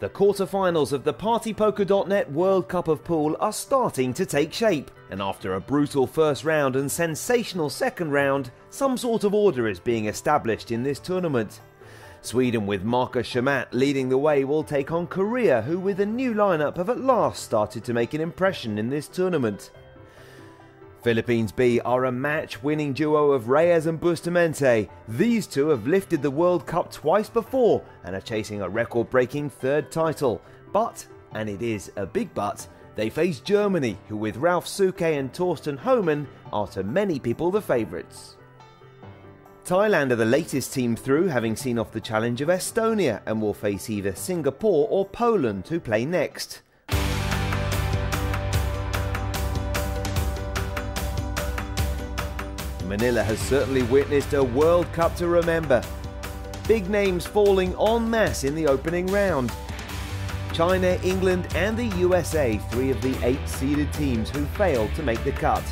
The quarter-finals of the PartyPoker.net World Cup of Pool are starting to take shape, and after a brutal first round and sensational second round, some sort of order is being established in this tournament. Sweden, with Marcus Shamat leading the way, will take on Korea, who with a new lineup have at last started to make an impression in this tournament. Philippines B are a match-winning duo of Reyes and Bustamante. These two have lifted the World Cup twice before and are chasing a record-breaking third title. But, and it is a big but, they face Germany, who with Ralf Suke and Torsten Homan are to many people the favourites. Thailand are the latest team through, having seen off the challenge of Estonia, and will face either Singapore or Poland to play next. Manila has certainly witnessed a World Cup to remember. Big names falling en masse in the opening round. China, England and the USA, 3 of the 8 seeded teams who failed to make the cut.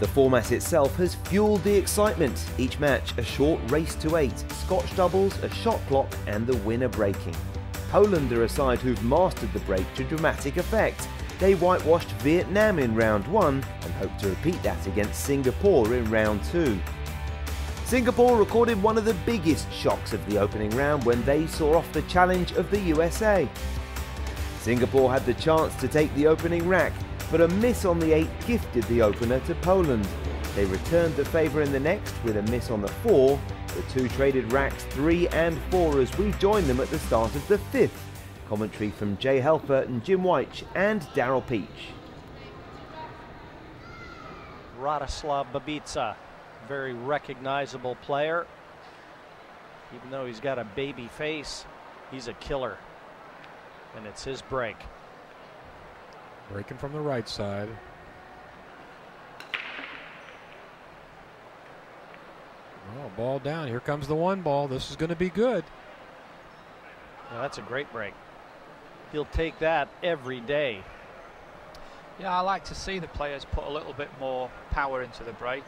The format itself has fueled the excitement. Each match a short race to 8, Scotch doubles, a shot clock and the winner breaking. Poland are a side who've mastered the break to dramatic effect. They whitewashed Vietnam in round 1 and hope to repeat that against Singapore in round 2. Singapore recorded one of the biggest shocks of the opening round when they saw off the challenge of the USA. Singapore had the chance to take the opening rack, but a miss on the 8 gifted the opener to Poland. They returned the favour in the next with a miss on the 4. The two traded racks 3 and 4 as we join them at the start of the 5th. Commentary from Jay Helper and Jim White and Daryl Peach. Radoslaw Babica, very recognizable player. Even though he's got a baby face, he's a killer. And it's his break. Breaking from the right side. Oh, ball down. Here comes the 1 ball. This is going to be good. Now that's a great break. He'll take that every day. Yeah, I like to see the players put a little bit more power into the break.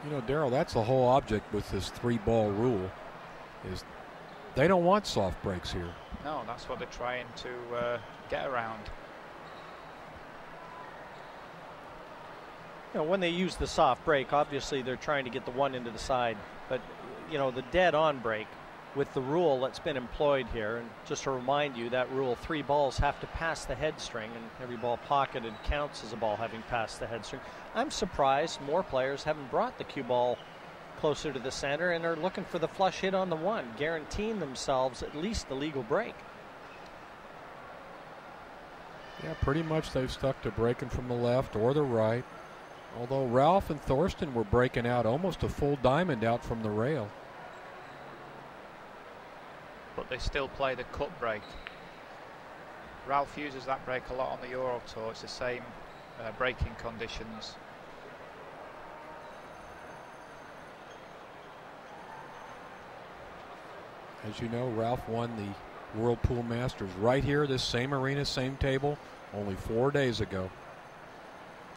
You know, Daryl, that's the whole object with this 3-ball rule, is they don't want soft breaks here. No, that's what they're trying to get around. You know, when they use the soft break, obviously they're trying to get the 1 into the side. But, you know, the dead-on break with the rule that's been employed here, and just to remind you, that rule, 3 balls have to pass the head string, and every ball pocketed counts as a ball having passed the head string. I'm surprised more players haven't brought the cue ball closer to the center and are looking for the flush hit on the 1, guaranteeing themselves at least the legal break. Yeah, pretty much they've stuck to breaking from the left or the right. Although Ralph and Thorsten were breaking out almost a full diamond out from the rail. But they still play the cut break. Ralph uses that break a lot on the Euro Tour. It's the same breaking conditions. As you know, Ralph won the World Pool Masters right here, this same arena, same table, only 4 days ago.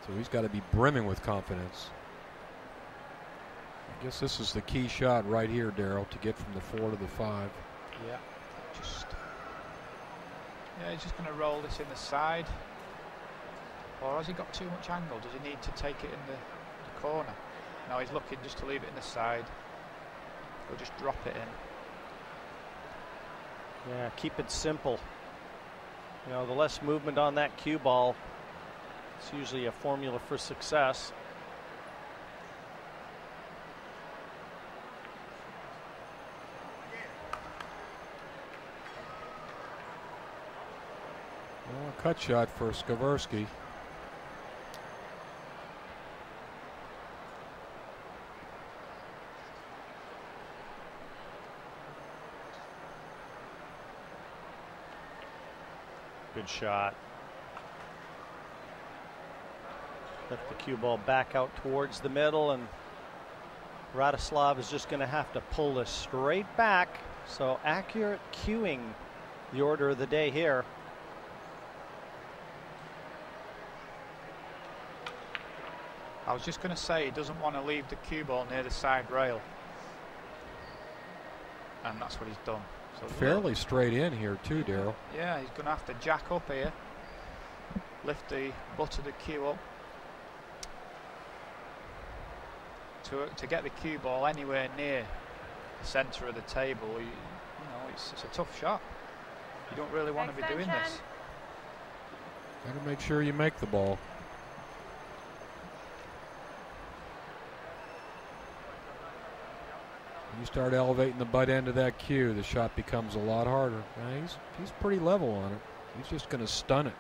So he's got to be brimming with confidence. I guess this is the key shot right here, Daryl, to get from the 4 to the 5. Yeah, he's just going to roll this in the side. Or has he got too much angle? Does he need to take it in the corner? No, he's looking just to leave it in the side. Or just drop it in. Yeah, keep it simple. You know, the less movement on that cue ball, it's usually a formula for success. Well, a cut shot for Skowerski. Good shot. Left the cue ball back out towards the middle, and Radoslaw is just going to have to pull this straight back. So accurate cueing, the order of the day here. I was just going to say he doesn't want to leave the cue ball near the side rail. And that's what he's done. So fairly straight in here too, Darryl. Yeah, he's going to have to jack up here. Lift the butt of the cue up. To get the cue ball anywhere near the centre of the table, you know, it's a tough shot. You don't really want to be doing this. Got to make sure you make the ball. When you start elevating the butt end of that cue, the shot becomes a lot harder. Now he's pretty level on it. He's just going to stun it.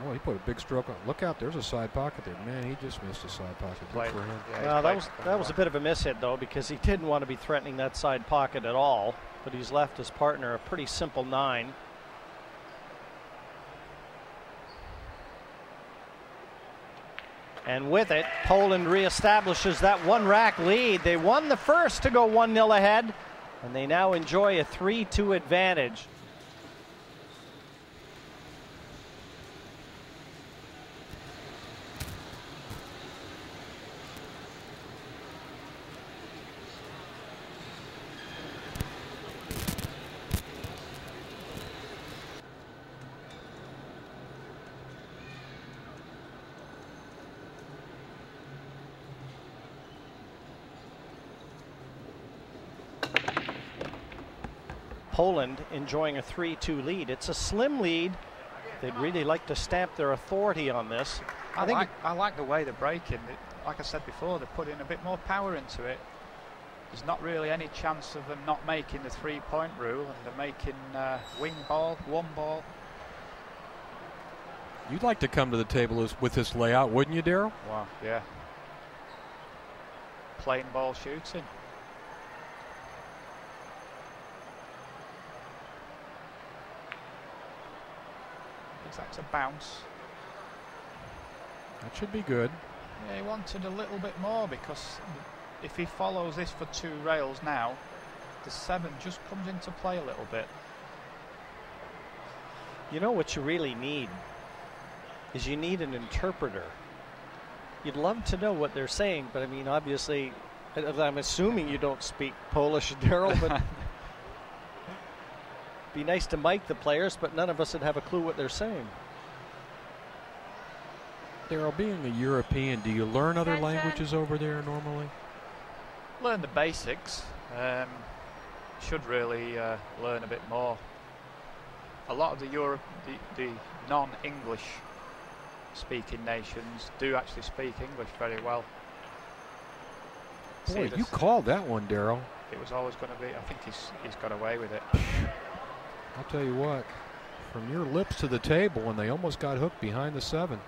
Oh, he put a big stroke on. Look out, there's a side pocket there. Man, he just missed a side pocket. Good for him. Yeah, that was a bit of a mishit, though, because he didn't want to be threatening that side pocket at all. But he's left his partner a pretty simple 9. And with it, Poland reestablishes that 1-rack lead. They won the first to go 1-0 ahead, and they now enjoy a 3-2 advantage. Poland enjoying a 3-2 lead. It's a slim lead. They'd really like to stamp their authority on this. I like the way they're breaking. Like I said before, they're putting a bit more power into it. There's not really any chance of them not making the 3-point rule, and they're making wing ball, 1 ball. You'd like to come to the table with this layout, wouldn't you, Darryl? Wow, yeah. Plain ball shooting. That's a bounce. That should be good. Yeah, he wanted a little bit more, because if he follows this for 2 rails now, the 7 just comes into play a little bit. You know what you really need is you need an interpreter. You'd love to know what they're saying, but I mean, obviously, I'm assuming you don't speak Polish, Darryl, but be nice to mic the players, but none of us would have a clue what they're saying. Darryl, being a European, do you learn other languages over there normally? Learn the basics. Should really learn a bit more. A lot of the non-English speaking nations do actually speak English very well. Boy, you called that one, Darryl. It was always going to be. I think he's got away with it. I'll tell you what, from your lips to the table, and they almost got hooked behind the 7.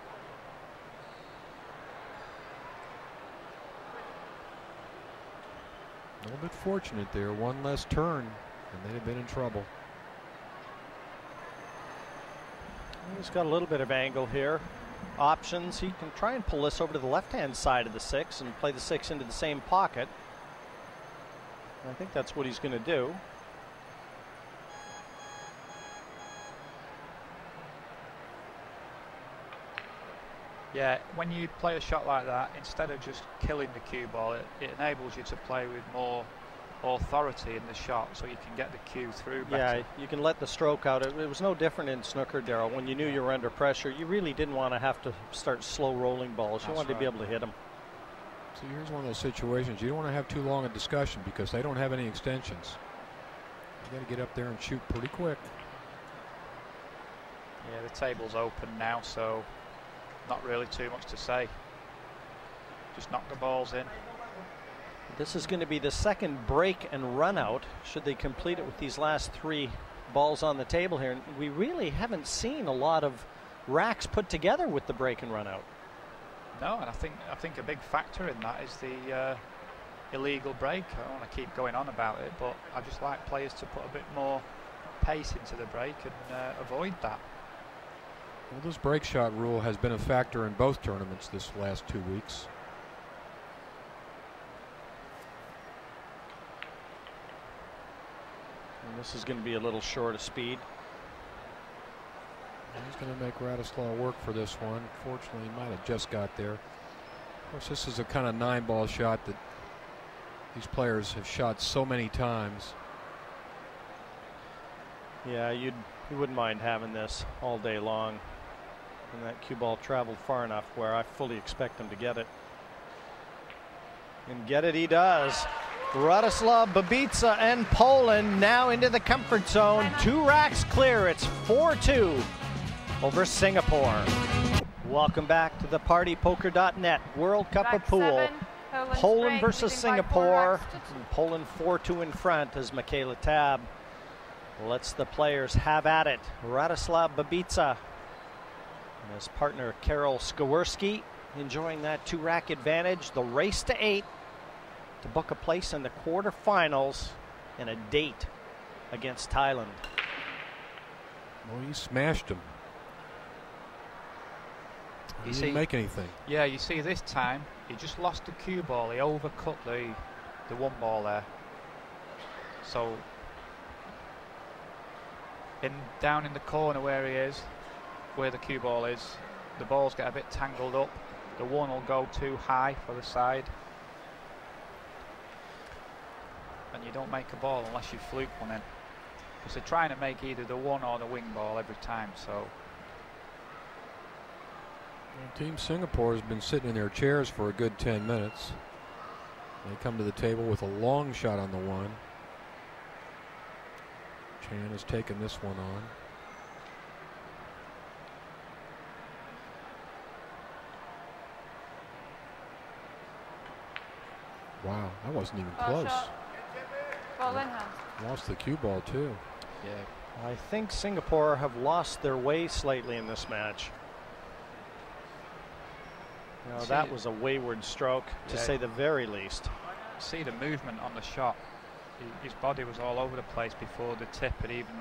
A little bit fortunate there. One less turn, and they'd have been in trouble. He's got a little bit of angle here. Options. He can try and pull this over to the left-hand side of the 6 and play the 6 into the same pocket. I think that's what he's going to do. Yeah, when you play a shot like that, instead of just killing the cue ball, it enables you to play with more authority in the shot, so you can get the cue through better. Yeah, you can let the stroke out. It was no different in snooker, Darryl. When you knew you were under pressure, you really didn't want to have to start slow rolling balls. You wanted to be able to hit them. So here's one of those situations. You don't want to have too long a discussion, because they don't have any extensions. You got to get up there and shoot pretty quick. Yeah, the table's open now, so not really too much to say. Just knock the balls in. This is going to be the second break and run out, should they complete it with these last 3 balls on the table here. And we really haven't seen a lot of racks put together with the break and run out. No, and I think a big factor in that is the illegal break. I don't want to keep going on about it, but I just like players to put a bit more pace into the break and avoid that. Well, this break shot rule has been a factor in both tournaments this last 2 weeks. And this is going to be a little short of speed. He's going to make Radoslaw work for this one. Fortunately, he might have just got there. Of course, this is a kind of 9-ball shot that these players have shot so many times. Yeah, you wouldn't mind having this all day long. And that cue ball traveled far enough where I fully expect him to get it. And get it he does. Radoslaw, Babica, and Poland now into the comfort zone. 2 racks clear. It's 4-2 over Singapore. Welcome back to the PartyPoker.net World Cup of Pool. Poland versus Singapore. And Poland 4-2 in front as Michaela Tab lets the players have at it. Radoslaw, Babica, and his partner Karol Skowerski enjoying that 2-rack advantage. The race to 8 to book a place in the quarterfinals and a date against Thailand. Well, he smashed him. He didn't make anything. Yeah, you see this time he just lost the cue ball. He overcut the 1 ball there. So down in the corner where he is, where the cue ball is, the balls get a bit tangled up. The 1 will go too high for the side. And you don't make a ball unless you fluke one in. Because they're trying to make either the 1 or the wing ball every time. So well, Team Singapore has been sitting in their chairs for a good 10 minutes. They come to the table with a long shot on the 1. Chan has taken this one on. Wow, that wasn't even close. Ball in hand. Lost the cue ball too. Yeah, I think Singapore have lost their way slightly in this match. You know, that was a wayward stroke, to say the very least. See the movement on the shot. His body was all over the place before the tip had even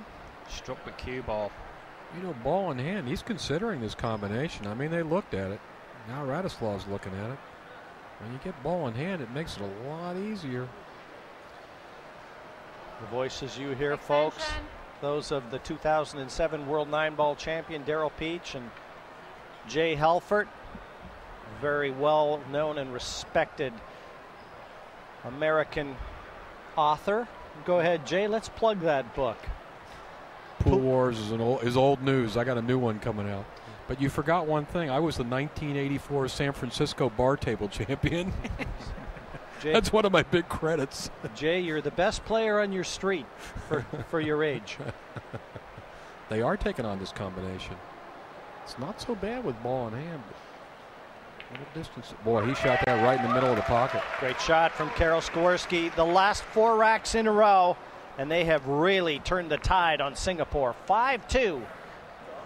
struck the cue ball. You know, ball in hand, he's considering this combination. I mean, they looked at it. Now Radoslaw's looking at it. When you get ball in hand, it makes it a lot easier. The voices you hear, folks, those of the 2007 World 9-ball champion Daryl Peach and Jay Halford, very well known and respected American author. Go ahead, Jay, let's plug that book. Pool Wars is old news. I got a new one coming out. But you forgot one thing. I was the 1984 San Francisco bar table champion. Jay, that's one of my big credits. Jay, you're the best player on your street for your age. They are taking on this combination. It's not so bad with ball in hand. What a distance. Boy, he shot that right in the middle of the pocket. Great shot from Karol Skowerski. The last 4 racks in a row, and they have really turned the tide on Singapore. 5-2.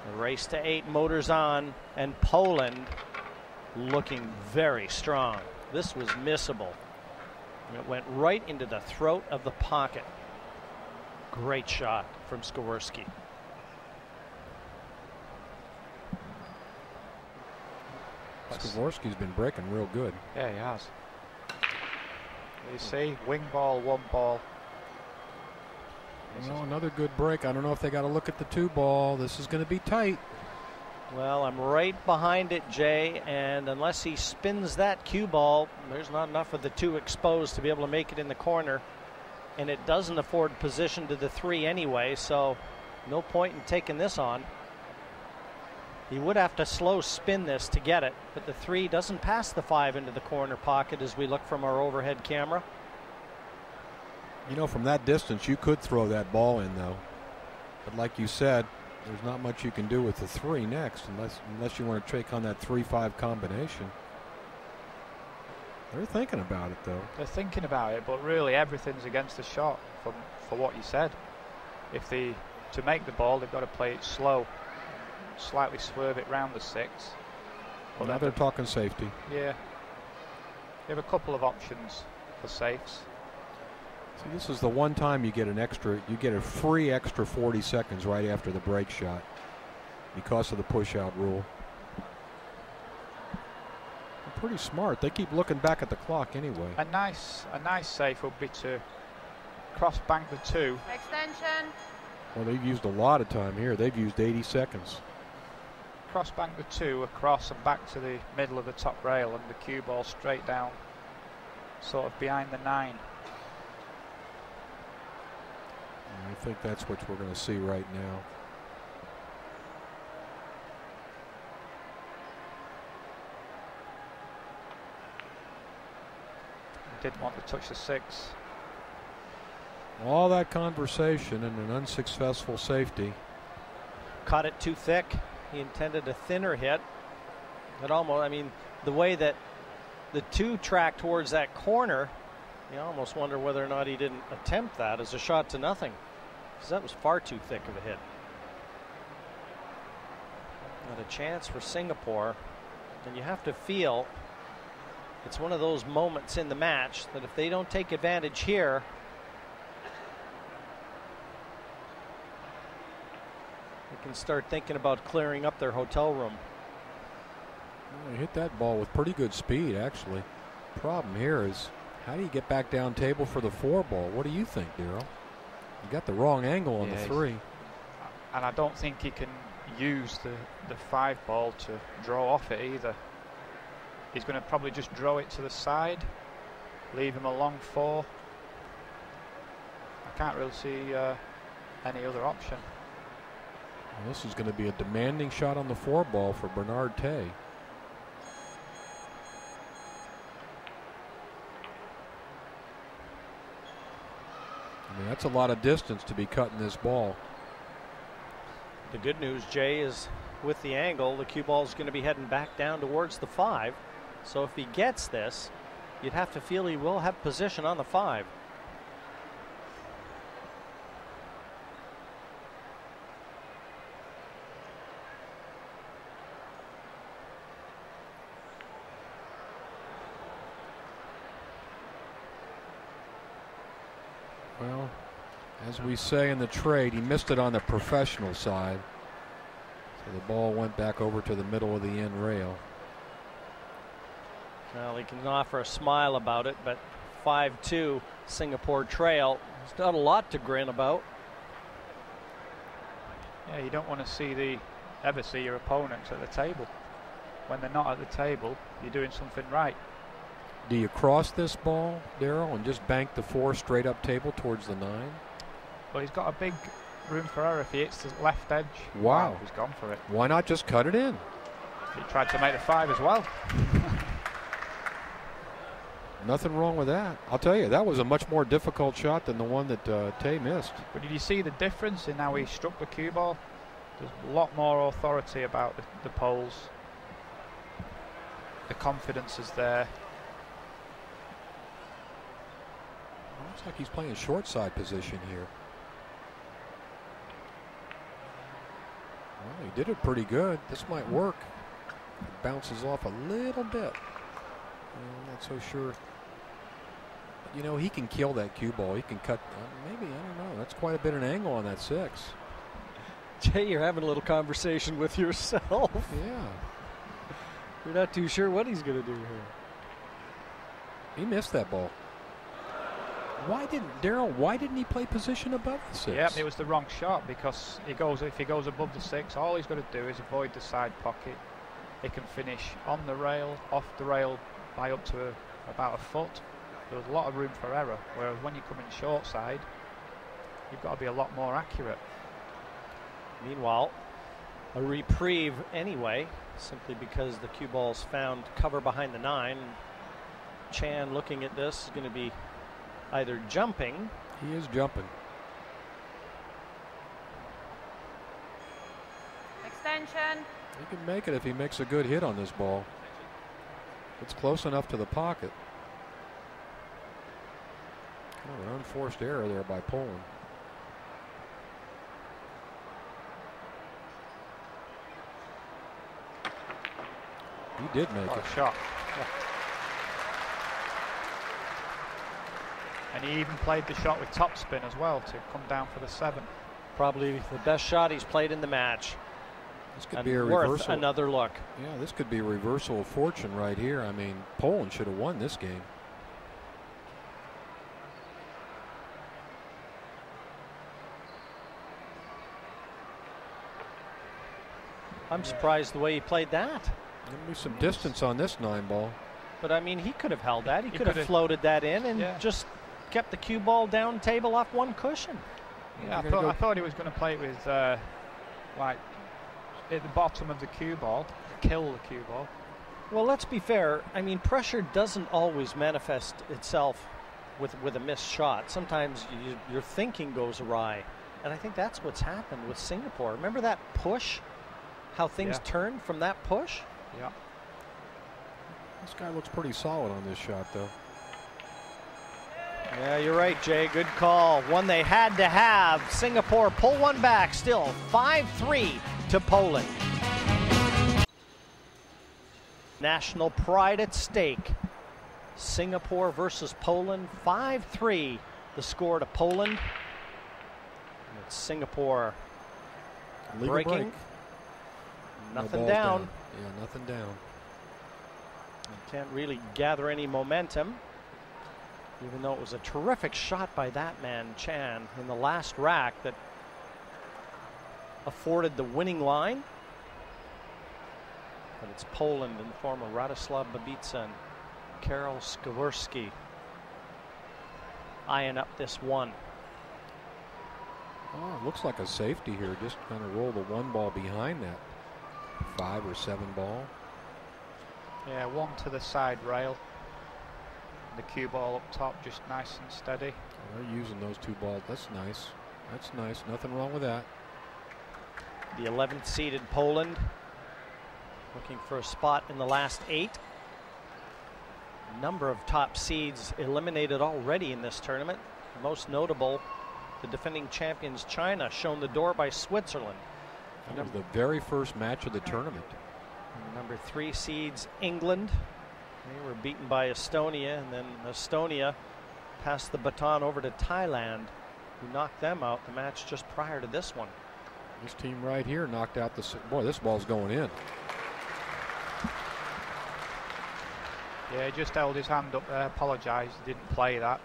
The race to 8 motors on, and Poland looking very strong. This was missable. It went right into the throat of the pocket. Great shot from Skowerski. Skowerski's been breaking real good. Yeah, he has. You see, wing ball, 1 ball. You know, another good break. I don't know if they got to look at the 2 ball. This is going to be tight. Well, I'm right behind it, Jay, and unless he spins that cue ball, there's not enough of the 2 exposed to be able to make it in the corner, and it doesn't afford position to the 3 anyway, so no point in taking this on. He would have to slow spin this to get it, but the 3 doesn't pass the 5 into the corner pocket as we look from our overhead camera. You know, from that distance, you could throw that ball in, though. But like you said, there's not much you can do with the 3 next, unless you want to take on that 3-5 combination. They're thinking about it, though. They're thinking about it, but really everything's against the shot for what you said. If to make the ball, they've got to play it slow, slightly swerve it round the 6. But now they're talking safety. Yeah. They have a couple of options for safes. See, this is the one time you get a free extra 40 seconds right after the break shot because of the push-out rule. They're pretty smart. They keep looking back at the clock anyway. A nice safe would be to cross bank the 2. Extension. Well, they've used a lot of time here. They've used 80 seconds. cross bank the 2 across and back to the middle of the top rail, and the cue ball straight down, sort of behind the 9. I think that's what we're going to see right now. Didn't want to touch the 6. All that conversation and an unsuccessful safety. Caught it too thick. He intended a thinner hit. It almost, I mean, the way that the 2 tracked towards that corner, you almost wonder whether or not he didn't attempt that as a shot to nothing, because that was far too thick of a hit. Not a chance for Singapore, and you have to feel it's one of those moments in the match that if they don't take advantage here, they can start thinking about clearing up their hotel room. Well, he hit that ball with pretty good speed, actually. Problem here is, how do you get back down table for the 4 ball? What do you think, Daryl? You got the wrong angle on the 3. And I don't think he can use the 5 ball to draw off it either. He's going to probably just draw it to the side, leave him a long 4. I can't really see any other option. Well, this is going to be a demanding shot on the 4 ball for Bernard Tay. I mean, that's a lot of distance to be cutting this ball. The good news, Jay, is with the angle, the cue ball is going to be heading back down towards the 5. So if he gets this, you'd have to feel he will have position on the 5. Well, as we say in the trade, he missed it on the professional side. So the ball went back over to the middle of the end rail. Well, he can offer a smile about it, but 5-2 Singapore trail. There's not a lot to grin about. Yeah, you don't want to ever see your opponents at the table. When they're not at the table, you're doing something right. Do you cross this ball, Daryl, and just bank the 4 straight up table towards the 9? Well, he's got a big room for error if he hits the left edge. Wow. He's gone for it. Why not just cut it in? He tried to make the 5 as well. Nothing wrong with that. I'll tell you, that was a much more difficult shot than the one that Tay missed. But did you see the difference in how he struck the cue ball? There's a lot more authority about the poles. The confidence is there. Looks like he's playing short side position here. Well, he did it pretty good. This might work. It bounces off a little bit. I'm not so sure. You know, he can kill that cue ball. He can cut, maybe, I don't know. That's quite a bit of an angle on that 6. Jay, you're having a little conversation with yourself. Yeah. You're not too sure what he's going to do here. He missed that ball. Why didn't he play position above the 6? Yeah, it was the wrong shot, because if he goes above the 6, all he's got to do is avoid the side pocket. He can finish on the rail, off the rail by up to about a foot. There's a lot of room for error, whereas when you come in short side, you've got to be a lot more accurate. Meanwhile, a reprieve anyway, simply because the cue ball's found cover behind the 9. Chan, looking at this, is going to be either jumping. He is jumping. Extension. He can make it if he makes a good hit on this ball. It's close enough to the pocket. Kind of an unforced error there by Poland. He did make it. A shot. Yeah. And he even played the shot with topspin as well to come down for the 7. Probably the best shot he's played in the match. This could be a worth reversal. Another look. Yeah, this could be a reversal of fortune right here. I mean, Poland should have won this game. I'm surprised the way he played that. There'll be some distance on this 9 ball. But I mean, he could have held that. He could have floated that in and just kept the cue ball down table off one cushion. Yeah, I thought he was going to play it with like at the bottom of the cue ball, kill the cue ball. Well, let's be fair. I mean, pressure doesn't always manifest itself with a missed shot. Sometimes your thinking goes awry. And I think that's what's happened with Singapore. Remember that push? How things turned from that push? Yeah. This guy looks pretty solid on this shot, though. Yeah, you're right, Jay. Good call. One they had to have. Singapore pull one back. Still 5-3 to Poland. National pride at stake. Singapore versus Poland. 5-3 the score to Poland. And it's Singapore breaking. Break. Nothing down. Yeah, nothing down. Can't really gather any momentum, even though it was a terrific shot by that man, Chan, in the last rack that afforded the winning line. But it's Poland in the form of Radoslaw, Babica, and Karol Skowerski eyeing up this one. Oh, it looks like a safety here. Just kind of roll the 1 ball behind that 5 or 7 ball. Yeah, 1 to the side rail. The cue ball up top, just nice and steady. Oh, they're using those 2 balls. That's nice. That's nice. Nothing wrong with that. The 11th seeded Poland looking for a spot in the last 8. Number of top seeds eliminated already in this tournament. Most notable, the defending champions China, shown the door by Switzerland. That was the very first match of the tournament. Number 3 seeds England. They were beaten by Estonia, and then Estonia passed the baton over to Thailand, who knocked them out the match just prior to this one. This team right here knocked out the... Boy, this ball's going in. Yeah, he just held his hand up there, apologised, he didn't play that.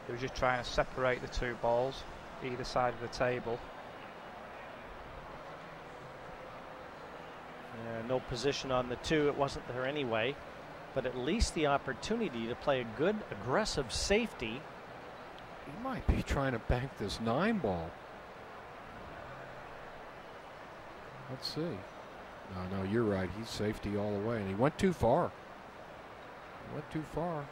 He was just trying to separate the 2 balls, either side of the table. No position on the 2, it wasn't there anyway, but at least the opportunity to play a good aggressive safety. He might be trying to bank this 9 ball. Let's see. No, you're right. He's safety all the way, and he went too far. He went too far.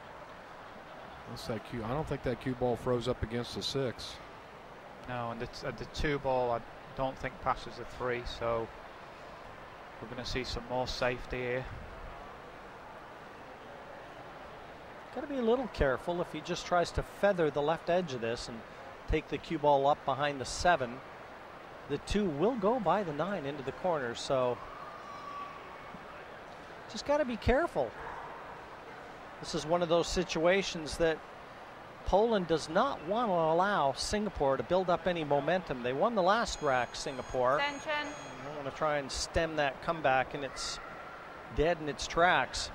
What's that cue? I don't think that cue ball froze up against the 6. No, and the 2 ball I don't think passes the 3, so we're going to see some more safety here. Got to be a little careful if he just tries to feather the left edge of this and take the cue ball up behind the 7. The 2 will go by the 9 into the corner, so just got to be careful. This is one of those situations that Poland does not want to allow Singapore to build up any momentum. They won the last rack, Singapore. Attention. They want to try and stem that comeback, and it's dead in its tracks.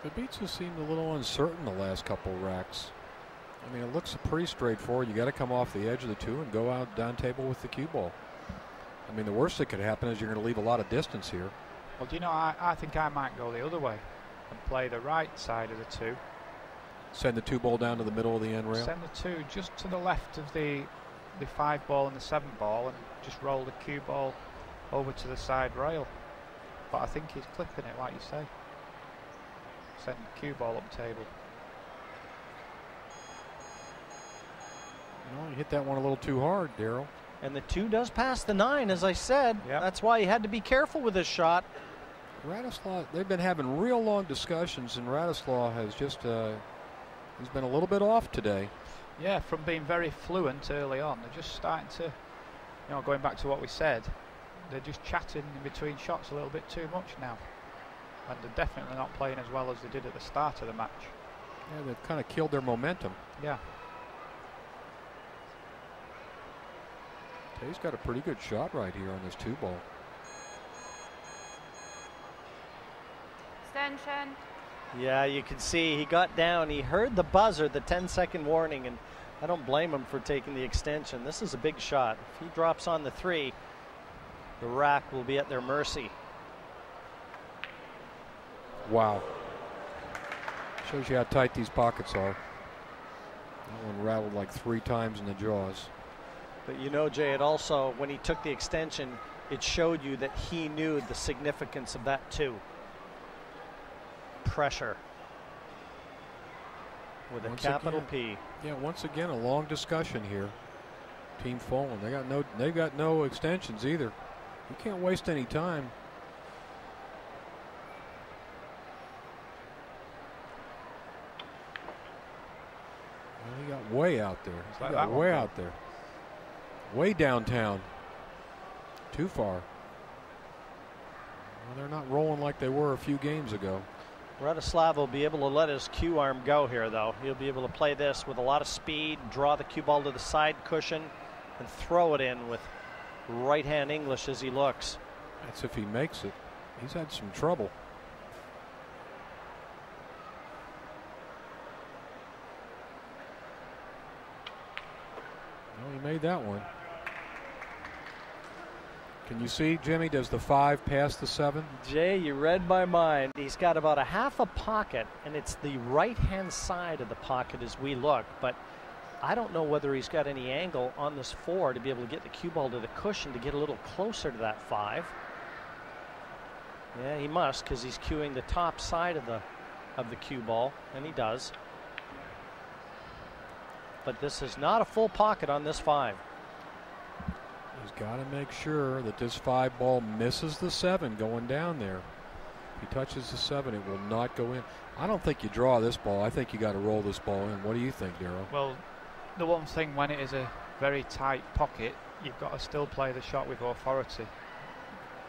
Babica seemed a little uncertain the last couple racks. I mean, it looks pretty straightforward. You got to come off the edge of the 2 and go out down table with the cue ball. I mean, the worst that could happen is you're going to leave a lot of distance here. Well, do you know, I think I might go the other way and play the right side of the 2. Send the 2 ball down to the middle of the end rail? Send the 2 just to the left of the 5 ball and the 7 ball, and just roll the cue ball over to the side rail. But I think he's clipping it, like you say. Send the cue ball up table. No, you hit that one a little too hard, Daryl. And the 2 does pass the 9, as I said. Yep. That's why he had to be careful with this shot. Radoslaw, they've been having real long discussions, and Radoslaw has just he's been a little bit off today. Yeah, from being very fluent early on, they're just starting to, you know, going back to what we said, they're just chatting in between shots a little bit too much now. And they're definitely not playing as well as they did at the start of the match. Yeah, they've kind of killed their momentum. Yeah. He's got a pretty good shot right here on this 2 ball. Extension. Yeah, you can see he got down. He heard the buzzer, the 10-second warning, and I don't blame him for taking the extension. This is a big shot. If he drops on the 3, The rack will be at their mercy. Wow. Shows you how tight these pockets are. That one rattled like 3 times in the jaws. But you know, Jay, it also, when he took the extension, it showed you that he knew the significance of that too. Pressure. With a capital P. Yeah, once again, a long discussion here. Team Folan, they've got no extensions either. You can't waste any time. Well, he got way out there. He got way out there. Way downtown. Too far. Well, they're not rolling like they were a few games ago. Radoslaw will be able to let his cue arm go here, though. He'll be able to play this with a lot of speed, draw the cue ball to the side cushion, and throw it in with right-hand English as he looks. That's if he makes it. He's had some trouble. Well, he made that one. Can you see, Jimmy, does the 5 pass the 7? Jay, you read my mind. He's got about a half a pocket, and it's the right-hand side of the pocket as we look. But I don't know whether he's got any angle on this 4 to be able to get the cue ball to the cushion to get a little closer to that 5. Yeah, he must, because he's cueing the top side of the cue ball, and he does. But this is not a full pocket on this 5. He's got to make sure that this 5 ball misses the 7 going down there. If he touches the 7, it will not go in. I don't think you draw this ball. I think you got to roll this ball in. What do you think, Darryl? Well, the one thing when it is a very tight pocket, you've got to still play the shot with authority.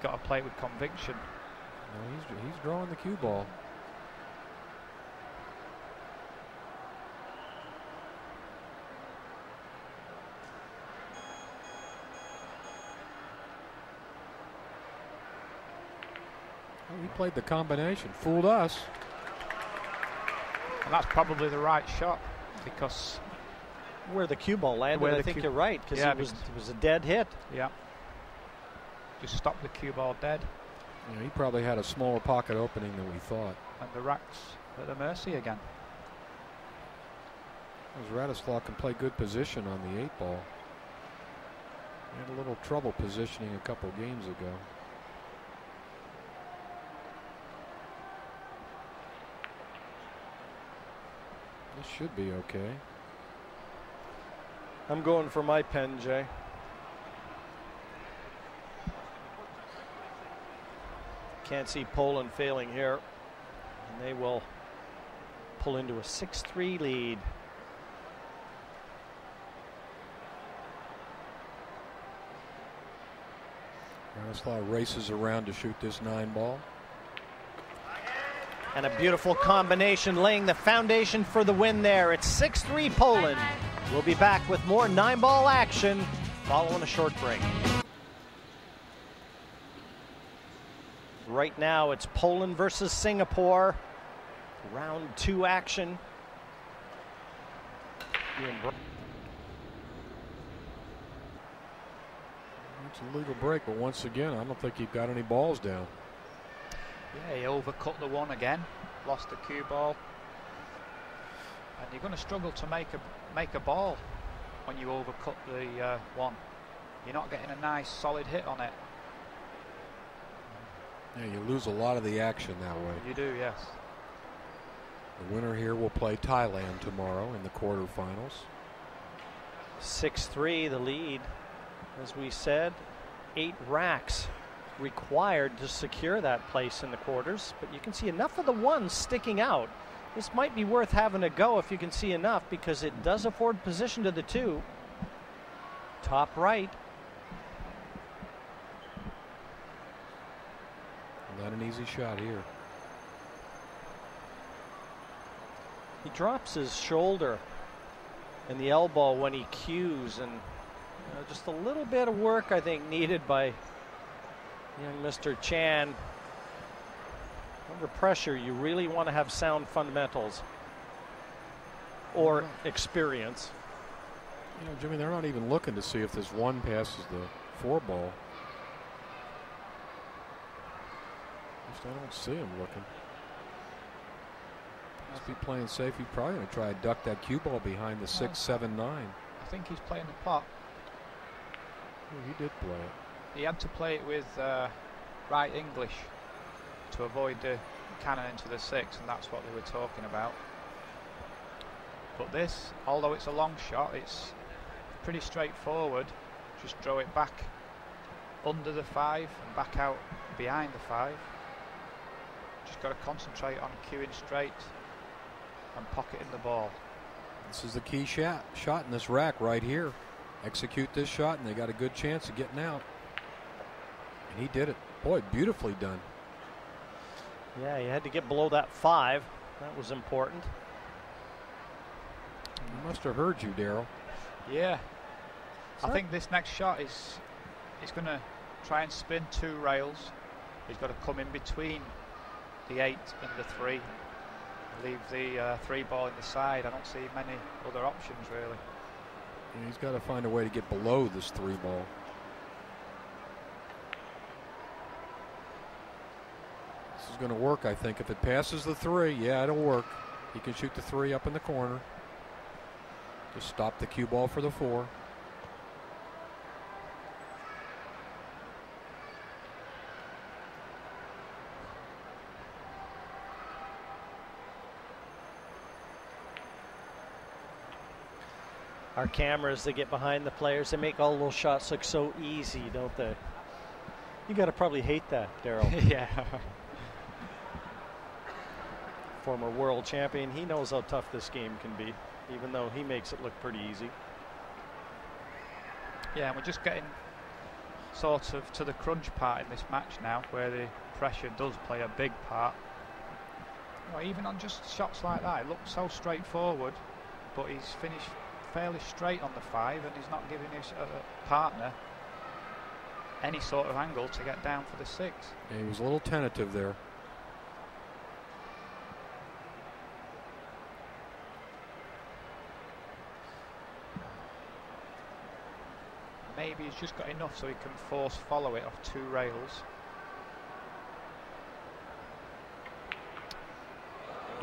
Got to play it with conviction. No, he's drawing the cue ball. He played the combination, fooled us. And that's probably the right shot, because where the cue ball landed, I think you're right, because it was a dead hit. Yeah. Just stopped the cue ball dead. Yeah, he probably had a smaller pocket opening than we thought. And the rack's at the mercy again. As Radoslaw can play good position on the 8 ball. He had a little trouble positioning a couple games ago. This should be okay. I'm going for my pen, Jay. Can't see Poland failing here. And they will pull into a 6-3 lead. Radoslaw races around to shoot this 9 ball. And a beautiful combination, laying the foundation for the win there. It's 6-3 Poland. We'll be back with more 9-ball action following a short break. Right now, it's Poland versus Singapore. Round 2 action. It's a legal break, but once again, I don't think he got any balls down. Yeah, he overcut the 1 again, lost the cue ball, and you're going to struggle to make a ball when you overcut the 1. You're not getting a nice solid hit on it. Yeah, you lose a lot of the action that way. You do, yes. The winner here will play Thailand tomorrow in the quarterfinals. 6-3 the lead. As we said, 8 racks required to secure that place in the quarters, but you can see enough of the 1s sticking out. This might be worth having a go if you can see enough, because it does afford position to the 2. Top right. Not an easy shot here. He drops his shoulder and the elbow when he cues, and just a little bit of work, I think, needed by young Mr. Chan. Under pressure, you really want to have sound fundamentals or experience. You know, Jimmy, they're not even looking to see if this 1 passes the 4 ball. Just I don't see him looking. Must be playing safe. He's probably going to try to duck that cue ball behind the 6, 7, 9. I think he's playing the pot. Oh, he did play it. He had to play it with right English to avoid the cannon into the 6, and that's what they were talking about. But this, although it's a long shot, it's pretty straightforward. Just throw it back under the 5 and back out behind the 5. Just got to concentrate on cueing straight and pocketing the ball. This is the key shot in this rack right here. Execute this shot and they got a good chance of getting out. And he did it. Boy, beautifully done. Yeah, you had to get below that 5. That was important. He must have heard you, Darryl. Yeah. I think this next shot is going to try and spin 2 rails. He's got to come in between the 8 and the 3. Leave the 3 ball in the side. I don't see many other options really. And he's got to find a way to get below this 3 ball. This is going to work, I think. If it passes the 3, yeah, it'll work. He can shoot the 3 up in the corner. Just stop the cue ball for the 4. Our cameras, they get behind the players. They make all those shots look so easy, don't they? You got to probably hate that, Darryl. Yeah. Former world champion. He knows how tough this game can be, even though he makes it look pretty easy. Yeah, and we're just getting sort of to the crunch part in this match now, where the pressure does play a big part. Well, even on just shots like that, it looks so straightforward, but he's finished fairly straight on the 5 and he's not giving his partner any sort of angle to get down for the 6. Yeah, he was a little tentative there. Maybe he's just got enough so he can force follow it off 2 rails.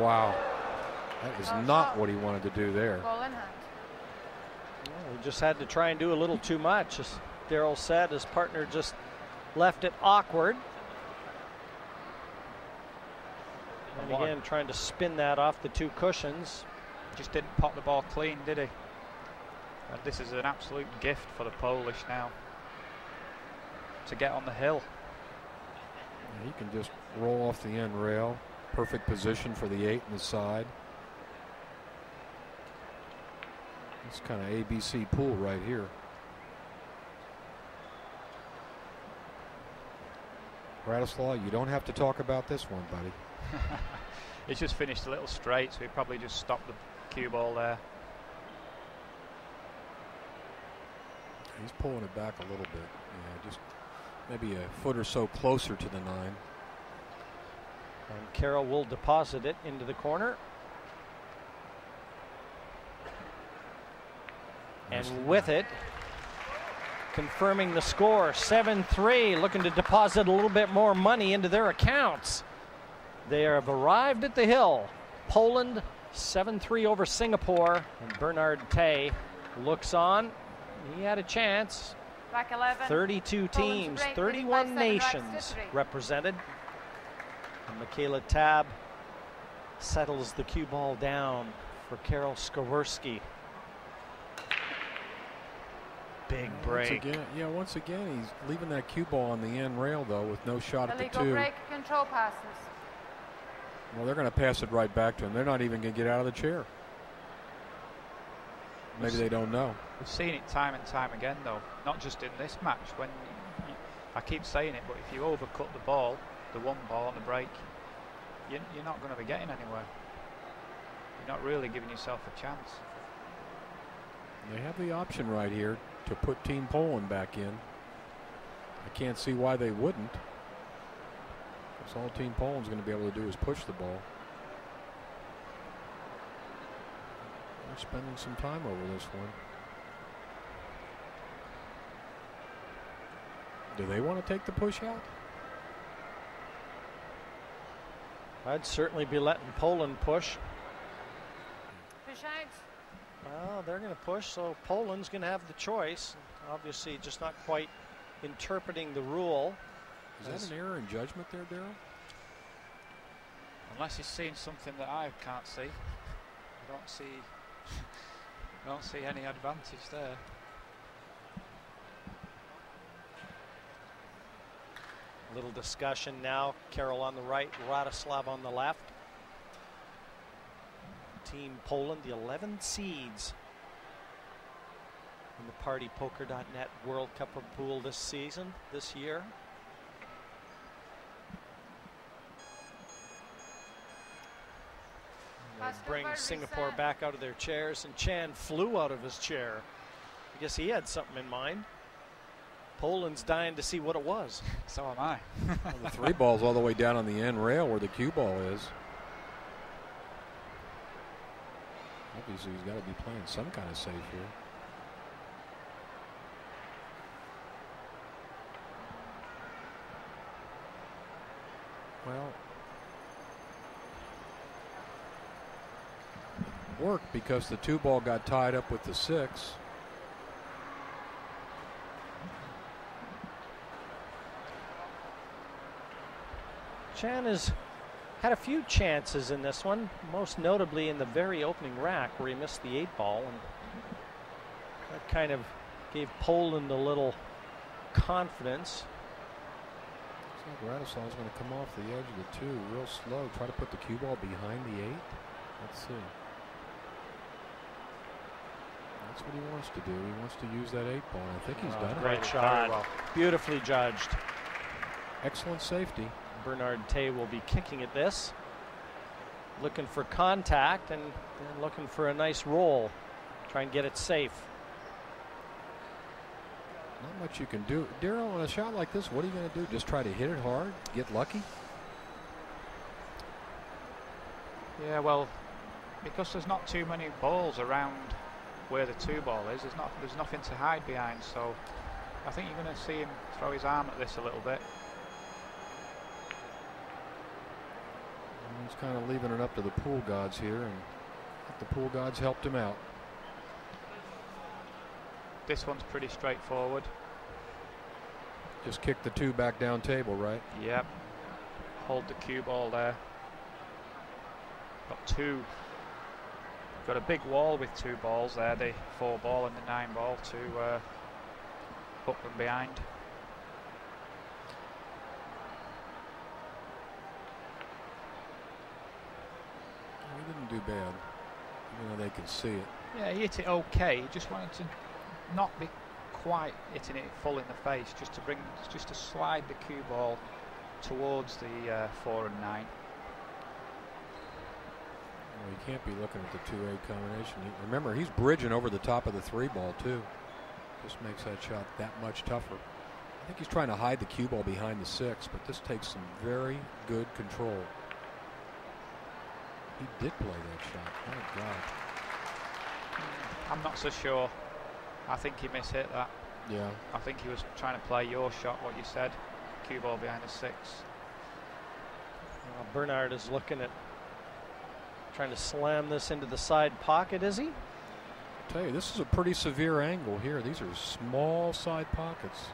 Wow. That is not what he wanted to do there. Ball in hand. Well, he just had to try and do a little too much. As Darryl said, his partner just left it awkward. And again, trying to spin that off the 2 cushions. Just didn't pop the ball clean, did he? And this is an absolute gift for the Polish now to get on the hill. Yeah, he can just roll off the end rail. Perfect position for the 8 in the side. It's kind of ABC pool right here. Radoslaw, you don't have to talk about this one, buddy. He's just finished a little straight, so he probably just stopped the cue ball there. He's pulling it back a little bit. Yeah, just maybe a foot or so closer to the 9. And Karol will deposit it into the corner. And with it, confirming the score, 7-3, looking to deposit a little bit more money into their accounts. They have arrived at the hill. Poland 7-3 over Singapore, and Bernard Tay looks on. He had a chance. Back 11. 32 teams, 31 nations represented. And Michaela Tab settles the cue ball down for Karol Skowerski. Big break. Once again, he's leaving that cue ball on the end rail, though, with no shot at the 2. Illegal break, control passes. Well, they're going to pass it right back to him. They're not even going to get out of the chair. Maybe they don't know. We've seen it time and time again, though, not just in this match. When I keep saying it, but if you overcut the ball, the 1 ball on the break, you're not going to be getting anywhere. You're not really giving yourself a chance. They have the option right here to put Team Poland back in. I can't see why they wouldn't. Because all Team Poland's going to be able to do is push the ball. They're spending some time over this one. Do they want to take the push out? I'd certainly be letting Poland push. Push out. Well, they're going to push, so Poland's going to have the choice. Obviously, just not quite interpreting the rule. Is that an error in judgment there, Darryl? Unless he's seeing something that I can't see. I don't see any advantage there. A little discussion now. Karol on the right, Radoslaw on the left. Team Poland, the 11 seeds in the PartyPoker.net World Cup of Pool this year. Bring Singapore back out of their chairs, and Chan flew out of his chair. I guess he had something in mind. Poland's dying to see what it was. So am I. Well, the 3 ball's all the way down on the end rail where the cue ball is. Obviously, he's got to be playing some kind of safe here. Well, it worked because the 2 ball got tied up with the 6. Chan has had a few chances in this one, most notably in the very opening rack where he missed the 8 ball, and that kind of gave Poland a little confidence. Looks like Radoslav's going to come off the edge of the 2 real slow, try to put the cue ball behind the 8. Let's see. That's what he wants to do. He wants to use that 8 ball. I think he's done it. Great shot. Well. Beautifully judged. Excellent safety. Bernard Tay will be kicking at this, looking for contact and looking for a nice roll. Try and get it safe. Not much you can do. Darryl, on a shot like this, what are you going to do? Just try to hit it hard, get lucky? Yeah, well, because there's not too many balls around where the 2 ball is, there's nothing to hide behind, so I think you're going to see him throw his arm at this a little bit. He's kind of leaving it up to the pool gods here, and the pool gods helped him out. This one's pretty straightforward. Just kick the 2 back down table, right? Yep. Hold the cue ball there. Got 2. Got a big wall with 2 balls there, the 4 ball and the 9 ball to hook them behind. He didn't do bad, even though they could see it. Yeah, he hit it okay. He just wanted to not be quite hitting it full in the face, just to slide the cue ball towards the 4 and 9. Well, you can't be looking at the 2-8 combination. Remember, he's bridging over the top of the 3 ball too. Just makes that shot that much tougher. I think he's trying to hide the cue ball behind the 6, but this takes some very good control. He did play that shot. My God. I'm not so sure. I think he mishit that. Yeah. I think he was trying to play your shot, what you said. Cue ball behind the 6. Bernard is looking at trying to slam this into the side pocket, is he? I'll tell you, this is a pretty severe angle here. These are small side pockets.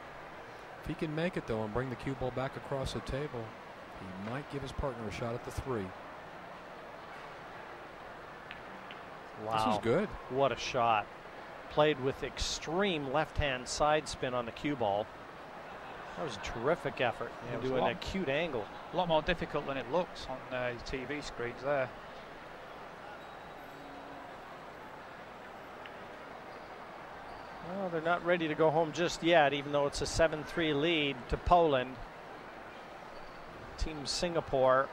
If he can make it, though, and bring the cue ball back across the table, he might give his partner a shot at the 3. Wow. This is good. What a shot. Played with extreme left-hand side spin on the cue ball. That was a terrific effort into an acute angle. A lot more difficult than it looks on TV screens there. Well, they're not ready to go home just yet, even though it's a 7-3 lead to Poland. Team Singapore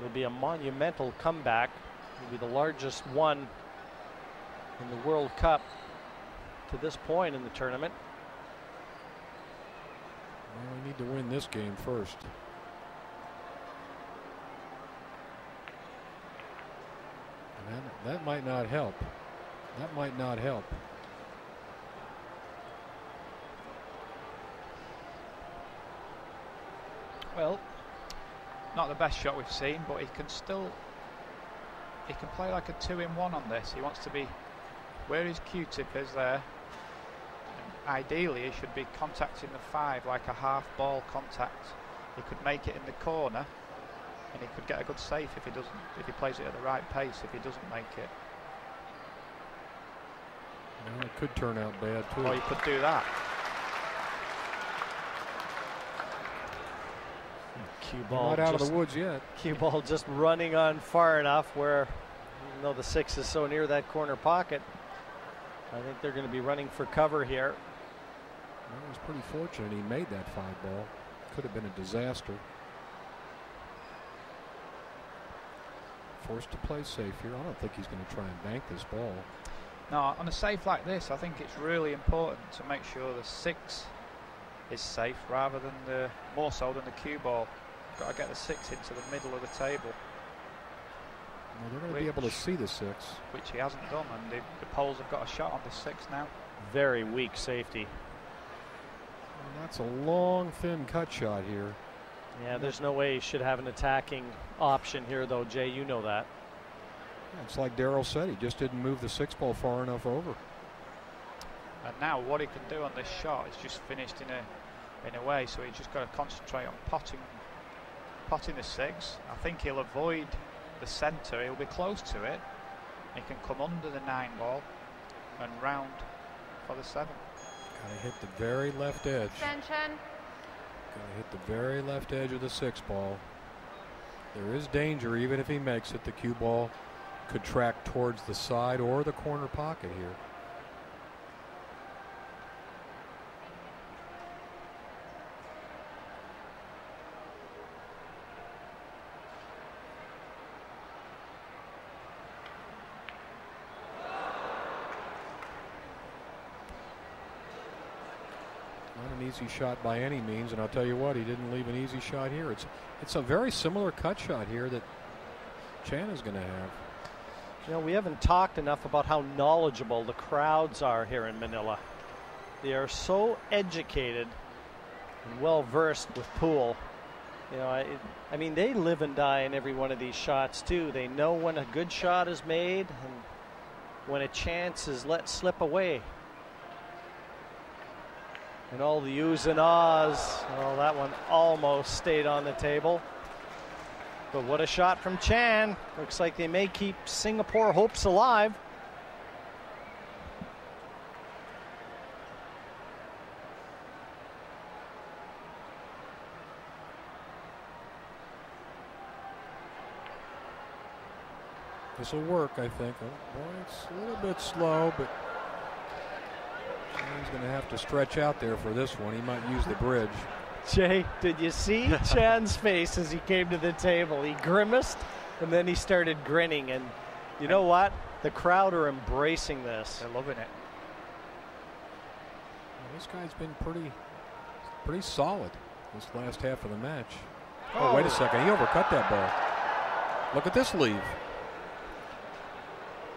will be a monumental comeback. It will be the largest one in the World Cup to this point in the tournament. Well, we need to win this game first. And that might not help. That might not help. Well, not the best shot we've seen, but he can play like a 2-in-1 on this. He wants to be where his Q-tip is there. And ideally, he should be contacting the 5 like a half ball contact. He could make it in the corner, and he could get a good safe if he plays it at the right pace. If he doesn't make it, well, it could turn out bad too. or he could do that. Cue ball Not out of the woods yet. Cue ball just running on far enough where, even though the 6 is so near that corner pocket, I think they're going to be running for cover here. Well, he was pretty fortunate he made that 5 ball. Could have been a disaster. Forced to play safe here. I don't think he's going to try and bank this ball. No, on a safe like this, I think it's really important to make sure the 6 is safe rather than more so than the cue ball. Got to get the 6 into the middle of the table. Well, they're going to be able to see the 6. Which he hasn't done, and the Poles have got a shot on the 6 now. Very weak safety. And that's a long, thin cut shot here. Yeah, there's no way he should have an attacking option here, though, Jay. You know that. Yeah, it's like Darryl said, he just didn't move the 6 ball far enough over. And now what he can do on this shot is just finished in a way, so he's just got to concentrate on potting the 6. I think he'll avoid the centre. He'll be close to it. He can come under the 9 ball and round for the 7. Got to hit the very left edge. Extension. Got to hit the very left edge of the 6 ball. There is danger, even if he makes it. The cue ball could track towards the side or the corner pocket here. Not an easy shot by any means, and I'll tell you what, he didn't leave an easy shot here. It's a very similar cut shot here that Chan is going to have. You know, we haven't talked enough about how knowledgeable the crowds are here in Manila. They are so educated and well versed with pool. You know, I mean, they live and die in every one of these shots too. They know when a good shot is made and when a chance is let slip away. And all the oohs and ahs. Well, that one almost stayed on the table. But what a shot from Chan. Looks like they may keep Singapore hopes alive. This will work, I think. Oh, boy, it's a little bit slow, but he's going to have to stretch out there for this one. He might use the bridge. Jay, did you see Chan's face as he came to the table? He grimaced and then he started grinning. And you know what? The crowd are embracing this. They're loving it. Well, this guy's been pretty solid this last half of the match. Oh, wait a second. He overcut that ball. Look at this leave.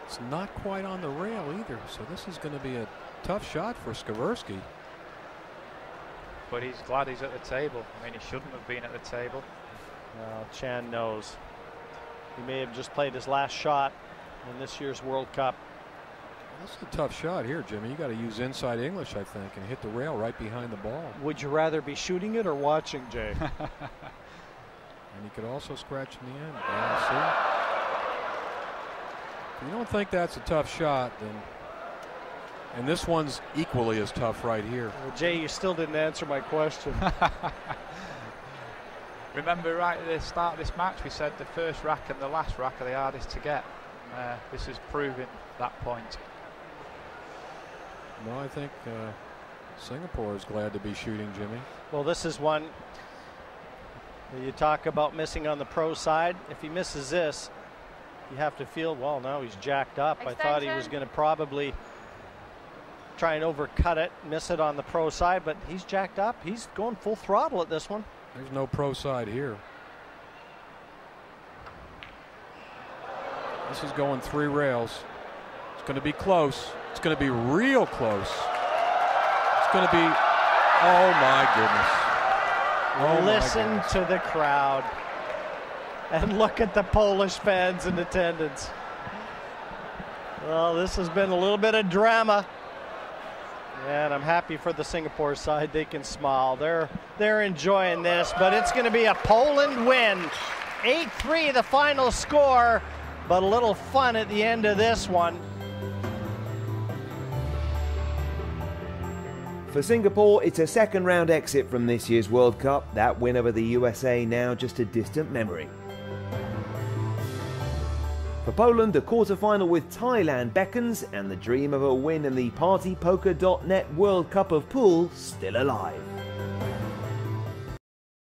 It's not quite on the rail either. So this is going to be a tough shot for Skowerski. But he's glad he's at the table. I mean, he shouldn't have been at the table. Well, Chan knows. He may have just played his last shot in this year's World Cup. That's a tough shot here, Jimmy. You got to use inside English, I think, and hit the rail right behind the ball. Would you rather be shooting it or watching, Jay? And he could also scratch in the end. Yeah, see? If you don't think that's a tough shot, then. And this one's equally as tough right here. Well, Jay, you still didn't answer my question. Remember right at the start of this match, we said the first rack and the last rack are the hardest to get. This is proving that point. No, I think Singapore is glad to be shooting, Jimmy. Well, this is one you talk about missing on the pro side. If he misses this, you have to feel, well, now he's jacked up. Extension. I thought he was going to probably try and overcut it, miss it on the pro side, but he's jacked up. He's going full throttle at this one. There's no pro side here. This is going 3 rails. It's going to be close. It's going to be real close. It's going to be, oh my goodness. Oh Listen to the crowd. And look at the Polish fans in attendance. Well, this has been a little bit of drama. And I'm happy for the Singapore side. They can smile. They're enjoying this, but it's going to be a Poland win. 8-3 the final score, but a little fun at the end of this one. For Singapore, it's a second round exit from this year's World Cup. That win over the USA now just a distant memory. For Poland, the quarter-final with Thailand beckons, and the dream of a win in the PartyPoker.net World Cup of Pool still alive.